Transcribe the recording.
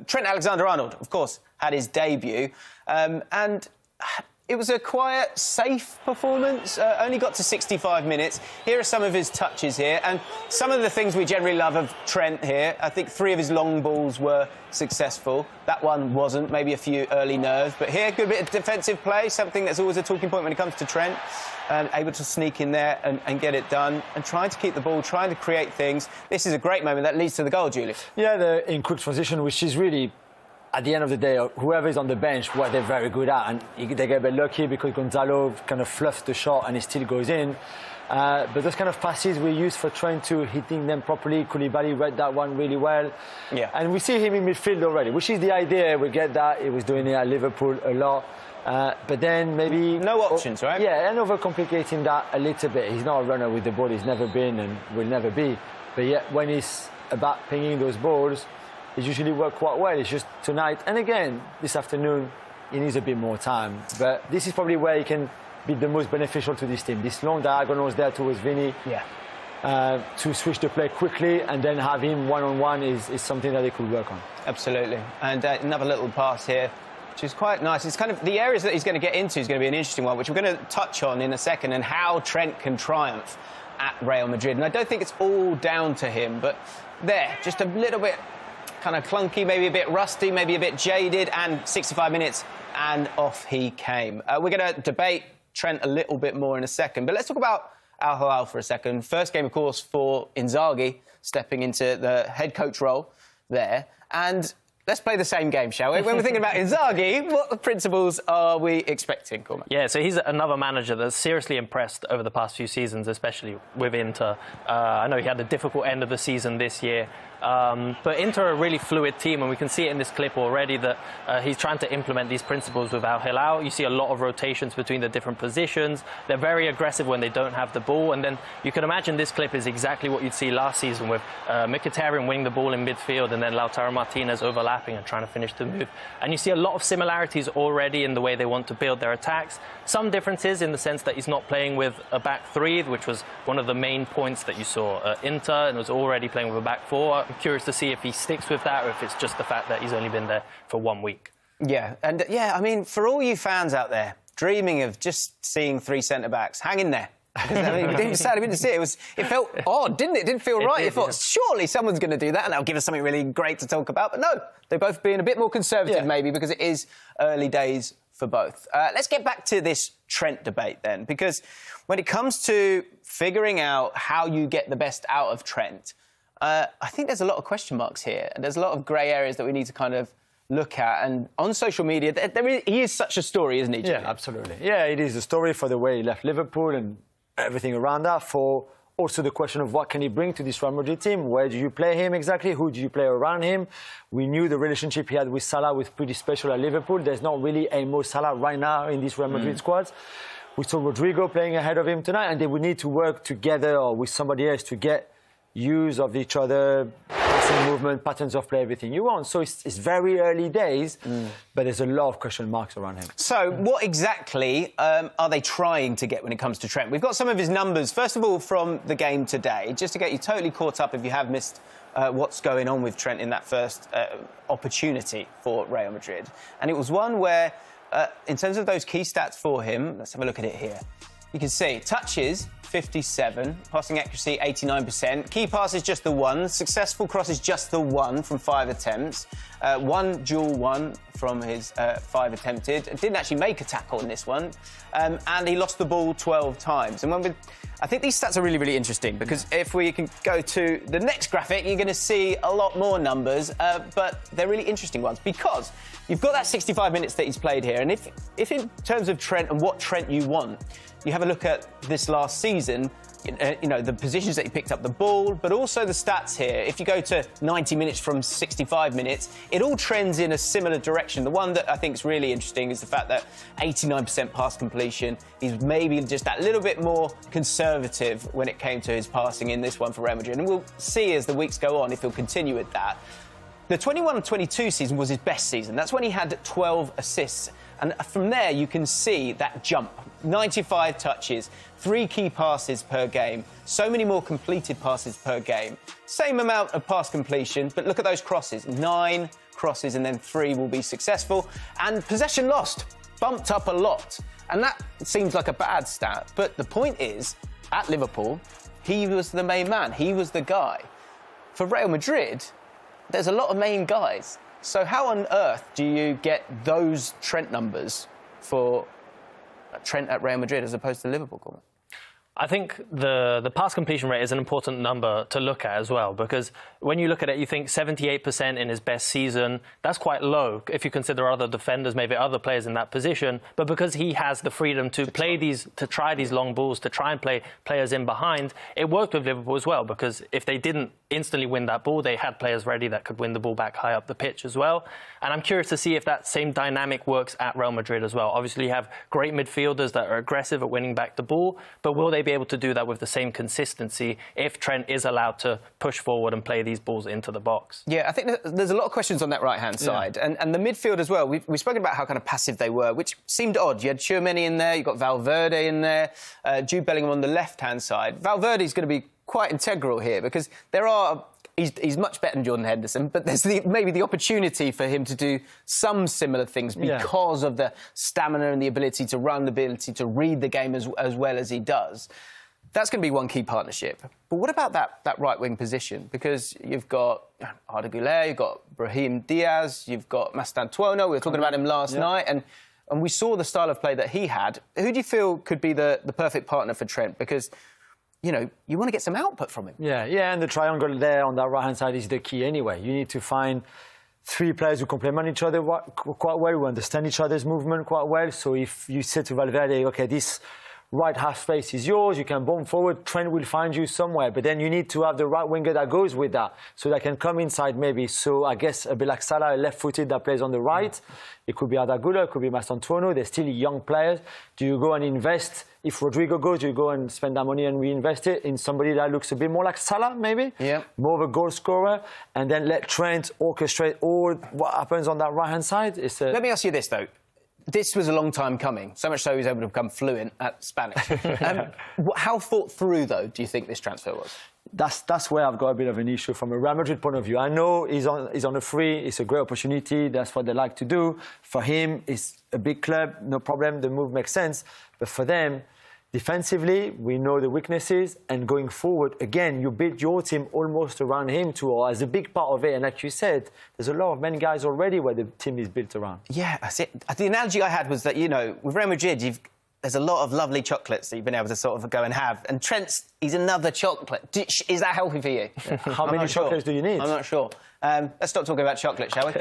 Trent Alexander-Arnold, of course, had his debut. And it was a quiet, safe performance. Only got to 65 minutes. Here are some of his touches here. And some of the things we generally love of Trent here. I think 3 of his long balls were successful. That one wasn't. Maybe a few early nerves. But here, good bit of defensive play. Something that's always a talking point when it comes to Trent. Able to sneak in there and get it done. And trying to keep the ball, trying to create things. This is a great moment that leads to the goal, Julie. Yeah, in quick transition, which is really... At the end of the day, whoever is on the bench, what they're very good at, and they get a bit lucky because Gonzalo kind of fluffs the shot and it still goes in. But those kind of passes we use for trying to hitting them properly. Koulibaly read that one really well. Yeah. And we see him in midfield already, which is the idea. We get that. He was doing it at Liverpool a lot. But then maybe... No options, right? Yeah, and overcomplicating that a little bit. He's not a runner with the ball. He's never been and will never be. But yet, when it's about pinging those balls, it usually works quite well. It's just tonight, and again, this afternoon, he needs a bit more time. But this is probably where he can be the most beneficial to this team. This long diagonals there towards Vini, to switch the play quickly and then have him one-on-one is something that they could work on. Absolutely. And another little pass here, which is quite nice. It's kind of the areas that he's going to get into is going to be an interesting one, which we're going to touch on in a second, and how Trent can triumph at Real Madrid. And I don't think it's all down to him, but there, just a little bit kind of clunky, maybe a bit rusty, maybe a bit jaded, and 65 minutes, and off he came. We're going to debate Trent a little bit more in a second, but let's talk about Al Hilal for a second. First game, of course, for Inzaghi, stepping into the head coach role there. And let's play the same game, shall we? When we're thinking about Inzaghi, what principles are we expecting, Cormac? Yeah, so he's another manager that's seriously impressed over the past few seasons, especially with Inter. I know he had a difficult end of the season this year. But Inter are a really fluid team, and we can see it in this clip already that he's trying to implement these principles with Al Hilal. You see a lot of rotations between the different positions. They're very aggressive when they don't have the ball, and then you can imagine this clip is exactly what you'd see last season with Mkhitaryan winning the ball in midfield and then Lautaro Martinez overlapping and trying to finish the move. And you see a lot of similarities already in the way they want to build their attacks. Some differences in the sense that he's not playing with a back three, which was one of the main points that you saw at Inter, and was already playing with a back four. I'm curious to see if he sticks with that or if it's just the fact that he's only been there for 1 week. Yeah, and I mean, for all you fans out there dreaming of just seeing 3 centre-backs, hang in there. I mean, we didn't see it. It felt odd, didn't it? It didn't feel right. You thought, surely someone's going to do that and that'll give us something really great to talk about. But no, they're both being a bit more conservative, maybe, because it is early days for both. Let's get back to this Trent debate then, because when it comes to figuring out how you get the best out of Trent, I think there's a lot of question marks here, and there's a lot of grey areas that we need to kind of look at. And on social media, he is such a story, isn't he, Jimmy? Yeah, absolutely. Yeah, it is a story for the way he left Liverpool and everything around that, for also the question of what can he bring to this Real Madrid team? Where do you play him exactly? Who do you play around him? We knew the relationship he had with Salah was pretty special at Liverpool. There's not really a Mo Salah right now in this Real Madrid squad. We saw Rodrigo playing ahead of him tonight, and they would need to work together or with somebody else to get use of each other, passing movement, patterns of play, everything you want. So it's very early days, but there's a lot of question marks around him. So what exactly are they trying to get when it comes to Trent? We've got some of his numbers, first of all, from the game today, just to get you totally caught up if you have missed what's going on with Trent in that first opportunity for Real Madrid. And it was one where, in terms of those key stats for him, let's have a look at it here. You can see touches, 57, passing accuracy, 89%. Key pass is just the 1. Successful cross is just the 1 from 5 attempts. 1 dual 1 from his 5 attempted. Didn't actually make a tackle in this one. And he lost the ball 12 times. And I think these stats are really, really interesting, because if we can go to the next graphic, you're going to see a lot more numbers, but they're really interesting ones, because you've got that 65 minutes that he's played here. And if in terms of Trent and what Trent you want, you have a look at this last season, you know, the positions that he picked up the ball, but also the stats here. If you go to 90 minutes from 65 minutes, it all trends in a similar direction. The one that I think is really interesting is the fact that 89% pass completion. He's maybe just that little bit more conservative when it came to his passing in this one for Real Madrid. And we'll see as the weeks go on if he'll continue with that. The 21-22 season was his best season. That's when he had 12 assists. And from there, you can see that jump. 95 touches, 3 key passes per game, so many more completed passes per game. Same amount of pass completion, but look at those crosses. 9 crosses, and then 3 will be successful. And possession lost, bumped up a lot. And that seems like a bad stat. But the point is, at Liverpool, he was the main man. He was the guy. For Real Madrid, there's a lot of main guys. So how on earth do you get those Trent numbers for Trent at Real Madrid as opposed to Liverpool, Corbin? I think the pass completion rate is an important number to look at as well, because when you look at it, you think 78% in his best season. That's quite low if you consider other defenders, maybe other players in that position. But because he has the freedom to try these long balls, to try and play players in behind, it worked with Liverpool as well, because if they didn't instantly win that ball, they had players ready that could win the ball back high up the pitch as well. And I'm curious to see if that same dynamic works at Real Madrid as well. Obviously, you have great midfielders that are aggressive at winning back the ball, but will they be able to do that with the same consistency if Trent is allowed to push forward and play these balls into the box? Yeah, I think there's a lot of questions on that right-hand side. Yeah. And the midfield as well. We've spoken about how kind of passive they were, which seemed odd. You had Tchouaméni in there, you've got Valverde in there, Jude Bellingham on the left-hand side. Valverde's going to be quite integral here because he's much better than Jordan Henderson, but there's maybe the opportunity for him to do some similar things because of the stamina and the ability to run, the ability to read the game as well as he does. That's going to be one key partnership. But what about that right-wing position? Because you've got Arda Güler, you've got Brahim Diaz, you've got Mastantuono. We were talking about him last night, and we saw the style of play that he had. Who do you feel could be the perfect partner for Trent? Because you want to get some output from him. Yeah, and the triangle there on that right-hand side is the key anyway. You need to find 3 players who complement each other quite well, who understand each other's movement quite well. So if you say to Valverde, OK, this right half space is yours, you can bomb forward, Trent will find you somewhere. But then you need to have the right winger that goes with that, so that can come inside maybe. So I guess a bit like Salah, a left-footed that plays on the right. It could be Arda Güler, it could be Mastantuono. They're still young players. Do you go and invest? If Rodrigo goes, do you go and spend that money and reinvest it in somebody that looks a bit more like Salah, maybe? Yeah. More of a goal scorer, and then let Trent orchestrate all what happens on that right-hand side? Let me ask you this, though. This was a long time coming, so much so he was able to become fluent at Spanish. How thought through, though, do you think this transfer was? That's where I've got a bit of an issue from a Real Madrid point of view. I know he's on a free, it's a great opportunity, that's what they like to do. For him, it's a big club, no problem, the move makes sense. But for them, defensively, we know the weaknesses, and going forward, again, you build your team almost around him too, or as a big part of it. And like you said, there's a lot of many guys already where the team is built around. Yeah, that's it. The analogy I had was that, with Real Madrid, there's a lot of lovely chocolates that you've been able to sort of go and have. And he's another chocolate. Is that healthy for you? How many chocolates do you need? I'm not sure. Let's stop talking about chocolate, shall we?